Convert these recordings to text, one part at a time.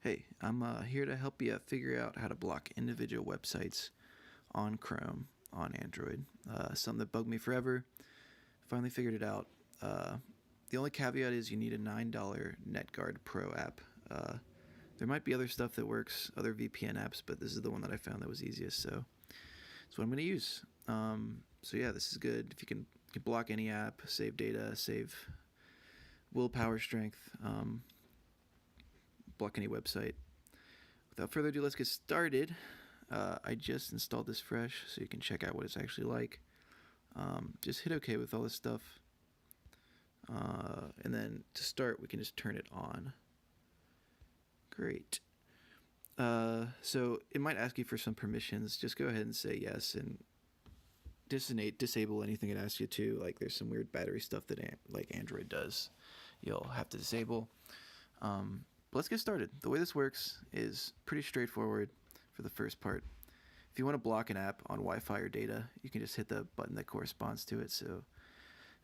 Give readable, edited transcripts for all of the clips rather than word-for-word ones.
Hey, I'm here to help you figure out how to block individual websites on Chrome on Android. Something that bugged me forever. Finally figured it out. The only caveat is you need a $9 Netguard Pro app. There might be other stuff that works, other VPN apps, but this is the one that I found that was easiest, so that's what I'm going to use. So yeah, this is good. If you can block any app, save data, save willpower strength, block any website. Without further ado, let's get started. I just installed this fresh, so you can check out what it's actually like. Just hit OK with all this stuff. And then to start, we can just turn it on. Great. So it might ask you for some permissions. Just go ahead and say yes and disable anything it asks you to. Like there's some weird battery stuff that like Android does. You'll have to disable. But let's get started. The way this works is pretty straightforward for the first part. If you want to block an app on Wi-Fi or data, you can just hit the button that corresponds to it. So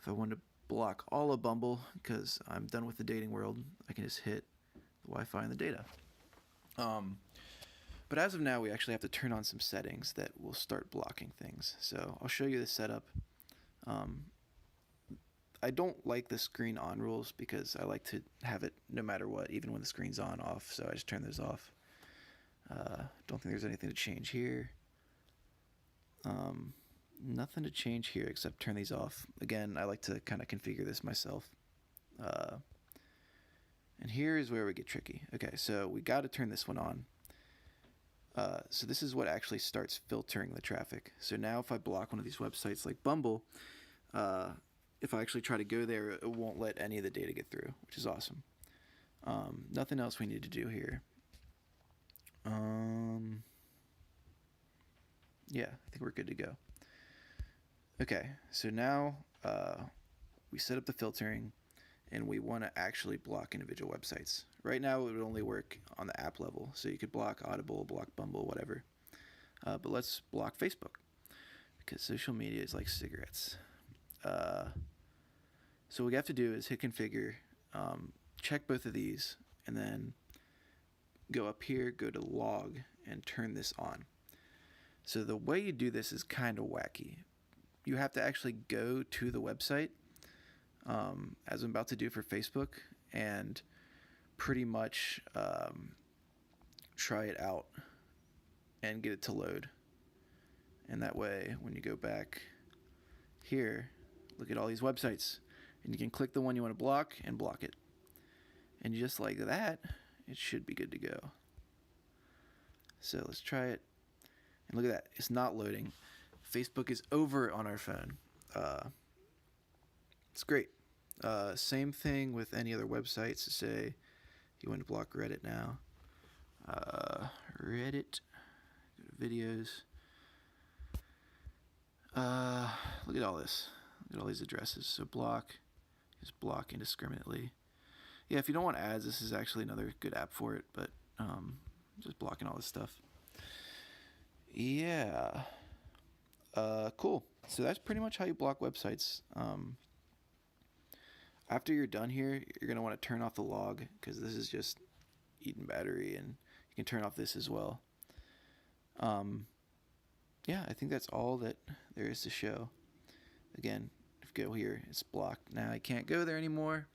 if I want to block all of Bumble because I'm done with the dating world, I can just hit the Wi-Fi and the data. But as of now, we actually have to turn on some settings that will start blocking things. So I'll show you the setup. I don't like the screen on rules because I like to have it no matter what, even when the screen's on, off. So I just turn those off. Don't think there's anything to change here. Nothing to change here except turn these off. Again, I like to kind of configure this myself. And here is where we get tricky. Okay, so we got to turn this one on. So this is what actually starts filtering the traffic. So now if I block one of these websites like Bumble, if I actually try to go there, it won't let any of the data get through, which is awesome. Nothing else we need to do here. Yeah, I think we're good to go. Okay, so now we set up the filtering, and we want to actually block individual websites. Right now, it would only work on the app level, so you could block Audible, block Bumble, whatever. But let's block Facebook, because social media is like cigarettes. So what we have to do is hit configure, check both of these, and then go up here, go to log, and turn this on. So the way you do this is kind of wacky. You have to actually go to the website, as I'm about to do for Facebook, and pretty much try it out and get it to load. And that way, when you go back here, look at all these websites, and you can click the one you want to block and block it. And just like that, it should be good to go. So let's try it. And look at that, it's not loading. Facebook is over on our phone. It's great. Same thing with any other websites. Say you want to block Reddit now. Reddit, go to videos. Look at all this. Look at all these addresses. So block, just block indiscriminately. Yeah, if you don't want ads, this is actually another good app for it, but just blocking all this stuff. Yeah. Cool. So that's pretty much how you block websites. After you're done here, you're going to want to turn off the log because this is just eating battery, and you can turn off this as well. Yeah, I think that's all that there is to show. Again, if you go here, it's blocked. Now I can't go there anymore.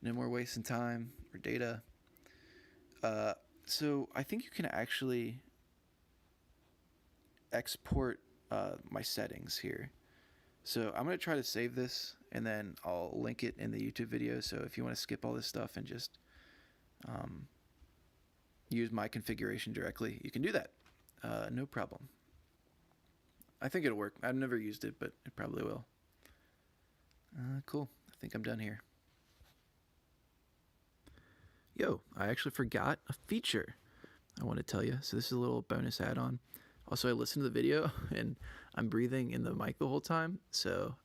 No more wasting time or data. So I think you can actually export my settings here. So I'm going to try to save this, and then I'll link it in the YouTube video. So if you want to skip all this stuff and just use my configuration directly, you can do that. No problem. I think it'll work. I've never used it, but it probably will. Cool. I think I'm done here. Yo, I actually forgot a feature I want to tell you. So this is a little bonus add-on. Also, I listened to the video, and I'm breathing in the mic the whole time. So,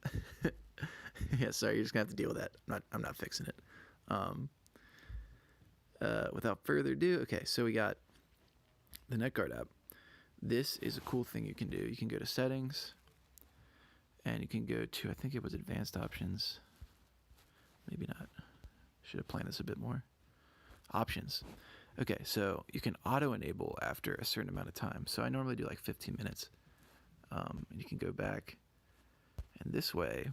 yeah, sorry, you're just going to have to deal with that. I'm not fixing it. Without further ado, okay, so we got the Netguard app. This is a cool thing you can do. You can go to settings, and you can go to, I think it was advanced options. Maybe not. Should have planned this a bit more. Options. Okay, so you can auto enable after a certain amount of time. So I normally do like 15 minutes. And you can go back, and this way,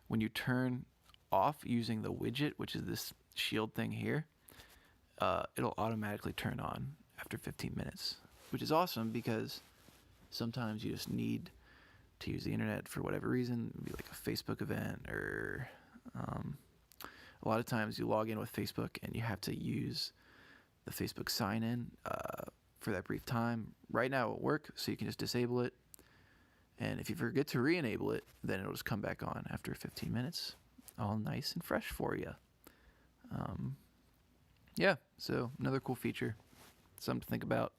when you turn off using the widget, which is this shield thing here, it'll automatically turn on after 15 minutes, which is awesome because sometimes you just need to use the internet for whatever reason, maybe like a Facebook event, or a lot of times you log in with Facebook and you have to use the Facebook sign in for that brief time. Right now it'll work, so you can just disable it. And if you forget to re-enable it, then it'll just come back on after 15 minutes, all nice and fresh for you. Yeah, so another cool feature, something to think about.